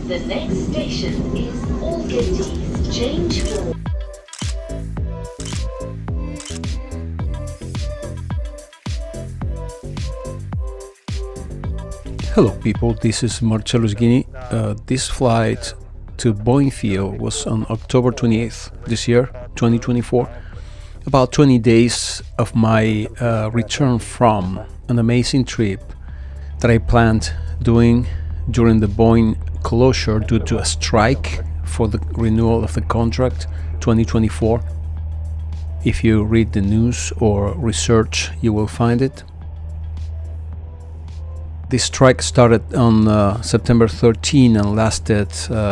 The next station is Algeciras. Change for... Hello people, this is Marcello Sghini. This flight to Boeing field was on October 28th this year, 2024. About 20 days of my return from an amazing trip that I planned doing during the Boeing closure due to a strike for the renewal of the contract 2024. If you read the news or research, you will find it. This strike started on September 13 and lasted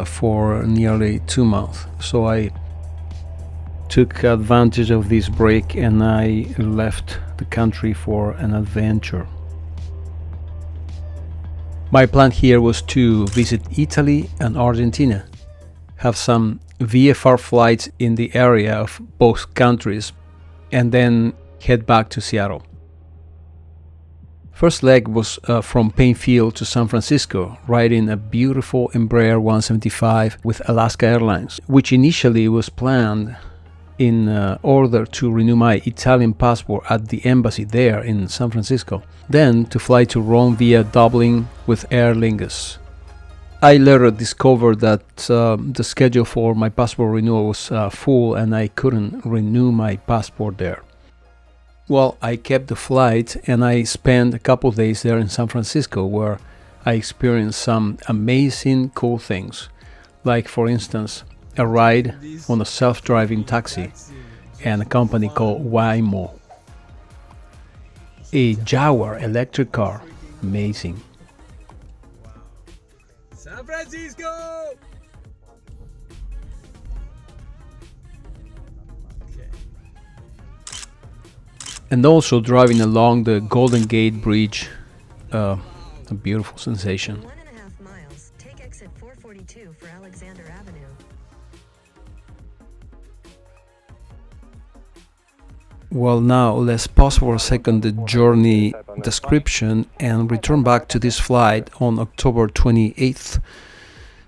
for nearly 2 months. So I took advantage of this break and I left the country for an adventure. My plan here was to visit Italy and Argentina, have some VFR flights in the area of both countries, and then head back to Seattle. First leg was from Painfield to San Francisco, riding a beautiful Embraer 175 with Alaska Airlines, which initially was planned in order to renew my Italian passport at the embassy there in San Francisco, then to fly to Rome via Dublin with Aer Lingus. I later discovered that the schedule for my passport renewal was full and I couldn't renew my passport there. Well, I kept the flight and I spent a couple days there in San Francisco where I experienced some amazing cool things, like for instance a ride on a self-driving taxi and a company called Waymo, a Jaguar electric car, amazing. San Francisco! And also driving along the Golden Gate Bridge, a beautiful sensation. 1.5 miles, take exit 442 for Alexander Avenue. Well, now let's pause for a second the journey description and return back to this flight on October 28th,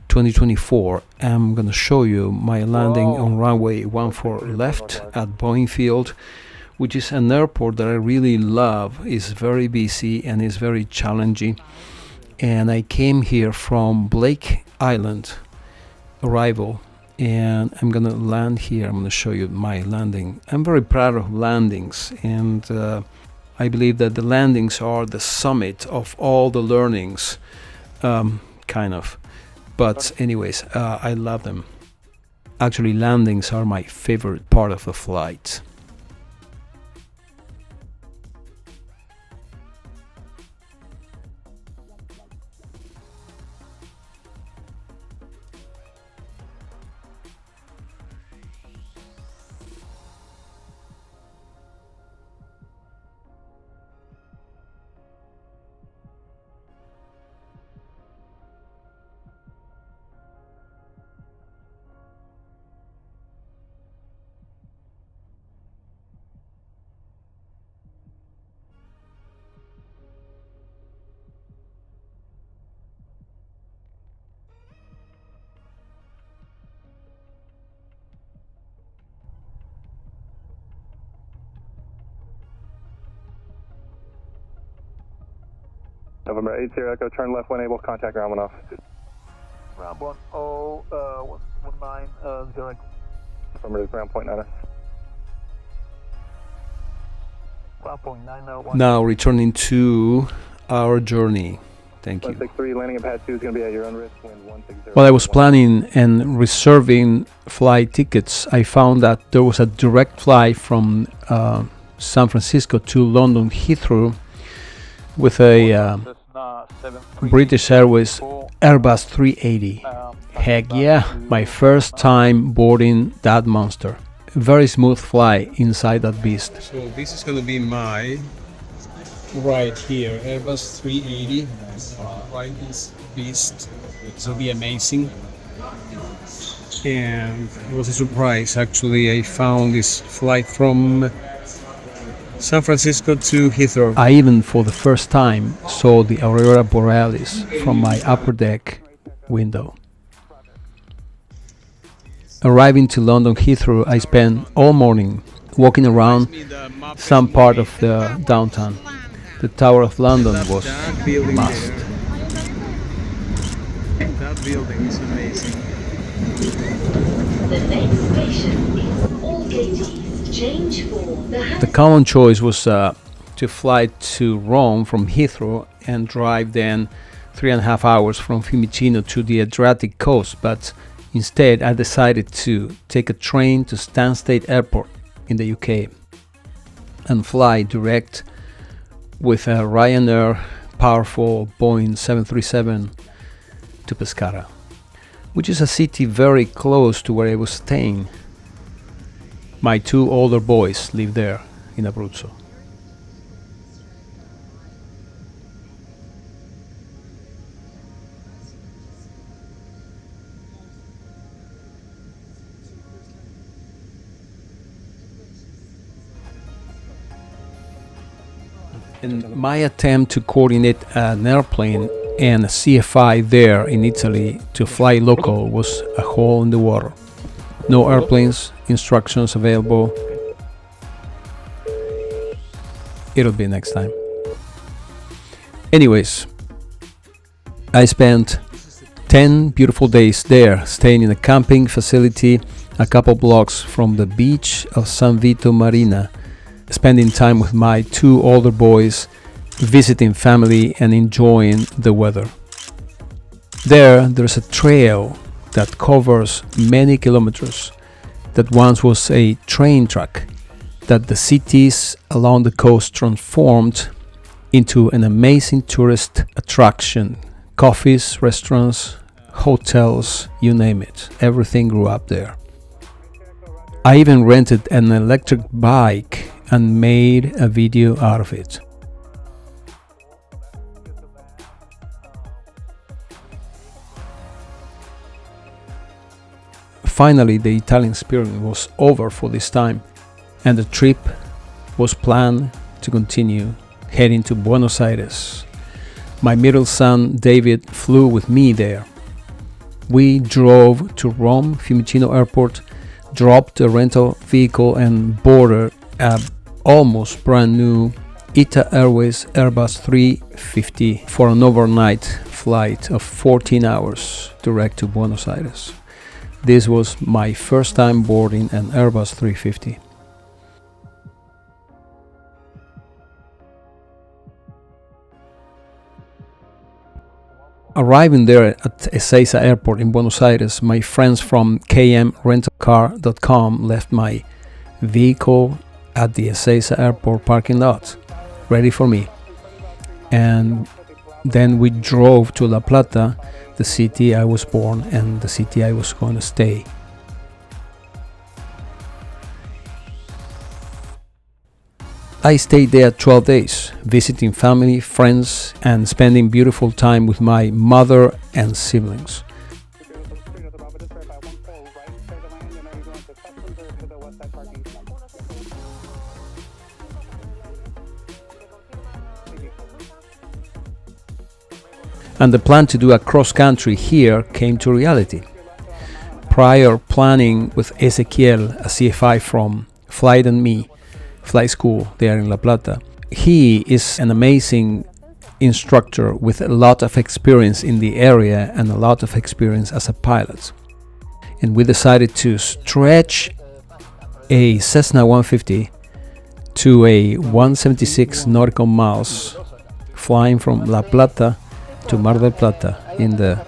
2024. I'm gonna show you my landing on runway 14 left at Boeing Field, which is an airport that I really love. It's very busy and it's very challenging. And I came here from Blake Island arrival, and I'm gonna land here. I'm gonna show you my landing. I'm very proud of landings, and I believe that the landings are the summit of all the learnings, kind of. But anyways, I love them. Actually, landings are my favorite part of the flight. November 80 Echo, turn left when able, contact ground when off. Ground 19, Affirmative, ground point 9. ground point 901. Now returning to our journey. Thank you. 163, landing at pad 2 is going to be at your own risk, wind 160. While I was planning and reserving flight tickets, I found that there was a direct flight from San Francisco to London Heathrow with a British Airways Airbus 380. Heck yeah, my first time boarding that monster. Very smooth fly inside that beast. So this is gonna be my right here, Airbus 380. Right, this beast. It's gonna be amazing. And it was a surprise. Actually, I found this flight from San Francisco to Heathrow. I even for the first time saw the Aurora Borealis from my upper deck window. Arriving to London Heathrow, I spent all morning walking around some part of the downtown. The Tower of London was That building must. there. That building is amazing. The next station is Aldgate East. Change for The common choice was to fly to Rome from Heathrow and drive then 3.5 hours from Fiumicino to the Adriatic coast, but instead I decided to take a train to Stansted Airport in the UK and fly direct with a Ryanair powerful Boeing 737 to Pescara, which is a city very close to where I was staying. My 2 older boys live there in Abruzzo. In my attempt to coordinate an airplane and a CFI there in Italy to fly local was a hole in the water. No airplanes, instructions available. It'll be next time. Anyways, I spent 10 beautiful days there, staying in a camping facility a couple blocks from the beach of San Vito Marina, spending time with my 2 older boys, visiting family and enjoying the weather. There's a trail that covers many kilometers that once was a train track that the cities along the coast transformed into an amazing tourist attraction. Coffees, restaurants, hotels, you name it. Everything grew up there. I even rented an electric bike and made a video out of it. Finally, the Italian spirit was over for this time, and the trip was planned to continue, heading to Buenos Aires. My middle son David flew with me there. We drove to Rome Fiumicino Airport, dropped a rental vehicle and boarded a almost brand new ITA Airways Airbus 350 for an overnight flight of 14 hours direct to Buenos Aires. This was my first time boarding an Airbus 350. Arriving there at Ezeiza Airport in Buenos Aires, my friends from kmrentalcar.com left my vehicle at the Ezeiza Airport parking lot, ready for me. And then we drove to La Plata, the city I was born and the city I was going to stay. I stayed there 12 days, visiting family, friends, and spending beautiful time with my mother and siblings. And the plan to do a cross-country here came to reality. Prior planning with Ezequiel, a CFI from Flight and Me, flight school there in La Plata. He is an amazing instructor with a lot of experience in the area and a lot of experience as a pilot. And we decided to stretch a Cessna 150 to a 176 nautical miles, flying from La Plata to Mar del Plata in the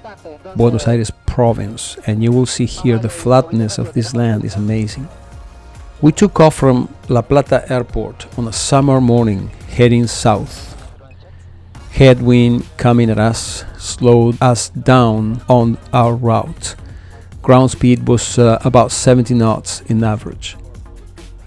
Buenos Aires province. And you will see here the flatness of this land is amazing. We took off from La Plata Airport on a summer morning, heading south. Headwind coming at us slowed us down on our route. Ground speed was about 70 knots in average.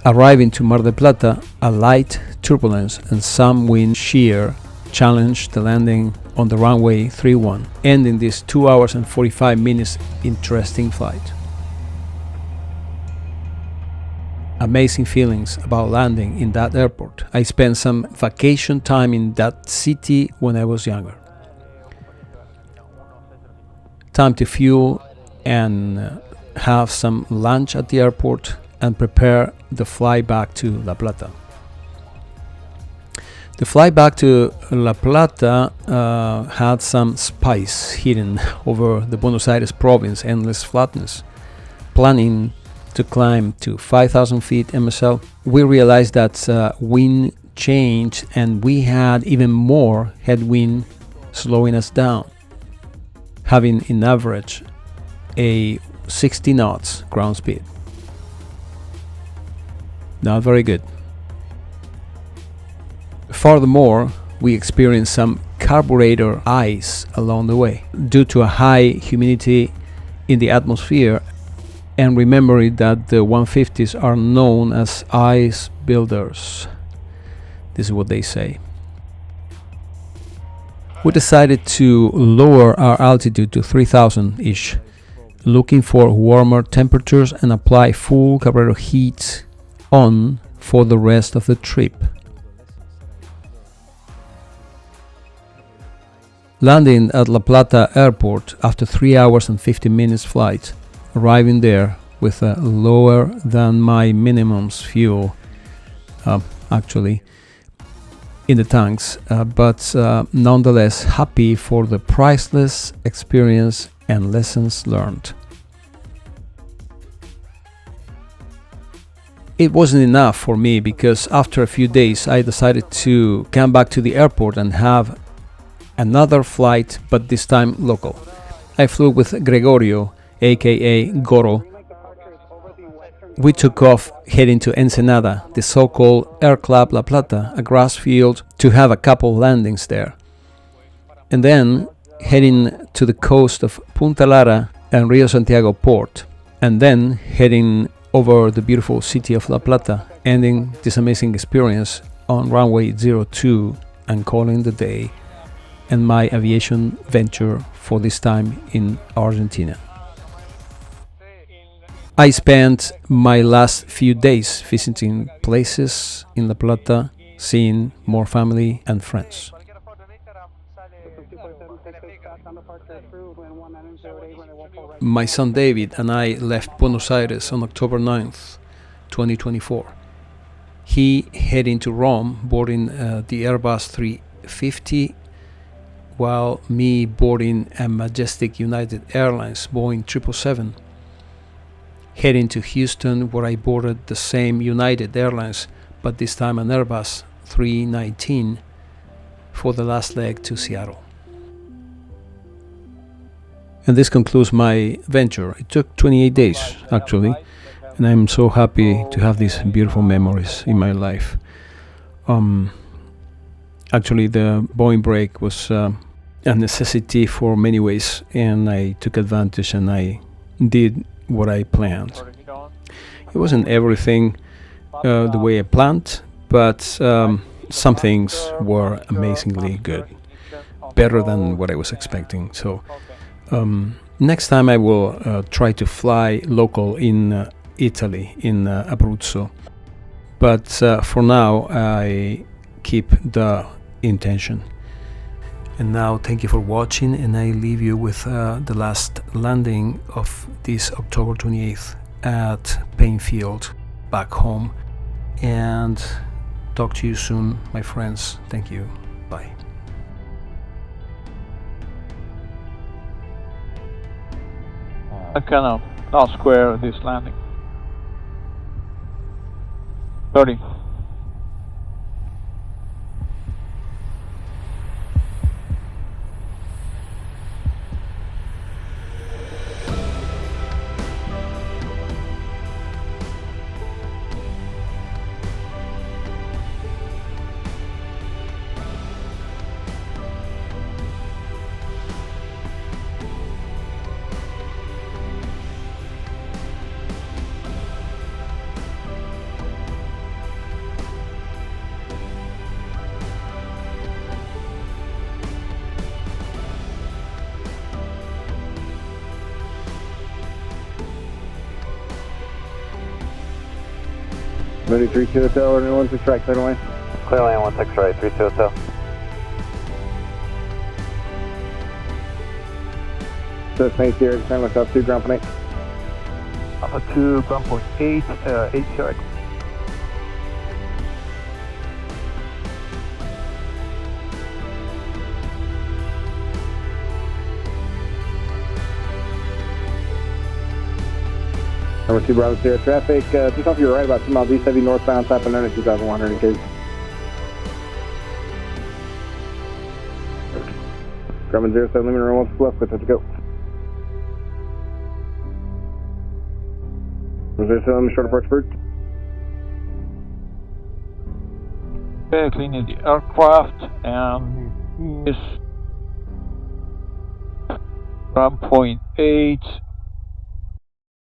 Arriving to Mar del Plata, a light turbulence and some wind shear challenged the landing on the runway 31, ending this 2 hours and 45 minutes interesting flight. Amazing feelings about landing in that airport. I spent some vacation time in that city when I was younger. Time to fuel and have some lunch at the airport, and prepare the flight back to La Plata. The flight back to La Plata had some spice hidden over the Buenos Aires province endless flatness. Planning to climb to 5,000 feet MSL, we realized that wind changed and we had even more headwind slowing us down, having in average a 60 knots ground speed. Not very good. Furthermore, we experienced some carburetor ice along the way due to a high humidity in the atmosphere, and remembering that the 150s are known as ice builders. This is what they say. We decided to lower our altitude to 3,000-ish, looking for warmer temperatures and apply full carburetor heat on for the rest of the trip. Landing at La Plata airport after 3 hours and 50 minutes flight, arriving there with a lower than my minimums fuel, actually, in the tanks, but nonetheless happy for the priceless experience and lessons learned. It wasn't enough for me because after a few days I decided to come back to the airport and have another flight, but this time local. I flew with Gregorio, aka Goro. We took off heading to Ensenada, the so-called Air Club La Plata, a grass field, to have a couple landings there. And then heading to the coast of Punta Lara and Rio Santiago port. And then heading over the beautiful city of La Plata, ending this amazing experience on runway 02 and calling the day and my aviation venture for this time in Argentina. I spent my last few days visiting places in La Plata, seeing more family and friends. My son David and I left Buenos Aires on October 9th, 2024. He heading to Rome, boarding the Airbus 350, while me boarding a majestic United Airlines Boeing 777, heading to Houston, where I boarded the same United Airlines, but this time an Airbus 319 for the last leg to Seattle. And this concludes my venture. It took 28 days, actually, and I'm so happy to have these beautiful memories in my life. Actually, the Boeing break was a necessity for many ways, and I took advantage and I did what I planned. It wasn't everything the way I planned, but some things were amazingly good, better than what I was expecting. So next time I will try to fly local in Italy, in Abruzzo. But for now, I keep the intention. And now, thank you for watching, and I leave you with the last landing of this October 28th at Painfield, back home. And talk to you soon, my friends. Thank you. Bye. I kind of last square of this landing. 30. Ready 32 hotel, everyone to strike clear line. Clear line 16 right, 32 hotel. So it's 8 here, turn left up 2 ground plane. to ground point 8, 8 correct. Number 2 Bravo Sierra traffic, just off your right about 2 miles east of you, northbound, type unknown at 2,100 case. Grumman 07, limit runway 1 left, clear to go. 07, short approach bird. Okay, cleaning the aircraft, and this is ground point 8,